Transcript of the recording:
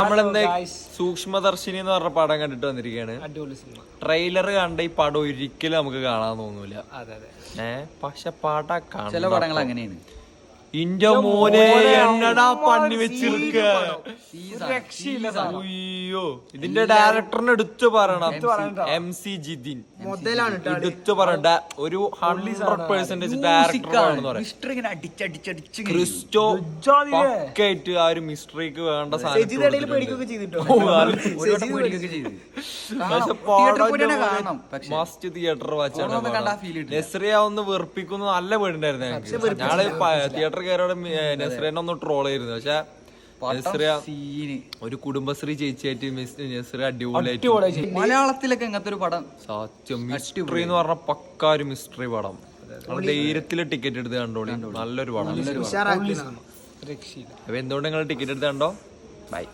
നമ്മളെന്താ സൂക്ഷ്മദർശിനി എന്ന് പറഞ്ഞ പടം കണ്ടിട്ട് വന്നിരിക്കുകയാണ്. ട്രെയിലർ കണ്ട ഈ പടം ഒരിക്കലും നമുക്ക് കാണാൻ തോന്നൂല. പക്ഷെ പടം കാണാൻ ചില പടങ്ങൾ അങ്ങനെയാണ്. ഇന്റെ മോനെ എന്നടാ പണി വെച്ചിരിക്ക. അയ്യോ ഇതിന്റെ ഡയറക്ടറിന് എടുത്തു പറയണം, MC ജിതിൻ എടുത്തു പറയണ്ട. ഒരു 100% ഡയറക്ടറാണെന്ന് പറയാം. ക്രിസ്റ്റോ പക്കായിട്ട് ആ ഒരു മിസ്റ്ററിക്ക് വേണ്ട സാധനം. Must theatre വാച്ചാണ്. നെസ്രിയ ഒന്ന് വെറുപ്പിക്കുന്നു നല്ല പേടുണ്ടായിരുന്നു ഞങ്ങള്. തിയേറ്റർ കയറോടെ നെസ്രിയനെ ഒന്ന് ട്രോൾ ചെയ്തിരുന്നു. പക്ഷെ നെസ്രിയ ഒരു കുടുംബശ്രീ ചേച്ചിയായിട്ട് നെസ്രിയ അടിപൊളിയായിട്ട്. മലയാളത്തിലൊക്കെ ഇങ്ങനത്തെ ഒരു പടം സത്യം മിസ്റ്ററി എന്ന് പറഞ്ഞ പക്ക ഒരു മിസ്റ്ററി പടം. ധൈര്യത്തില് ടിക്കറ്റ് എടുത്ത് കണ്ടോളി, നല്ലൊരു പടം. അപ്പൊ എന്തുകൊണ്ട് നിങ്ങൾ ടിക്കറ്റ് എടുത്ത് കണ്ടോ. ബൈ.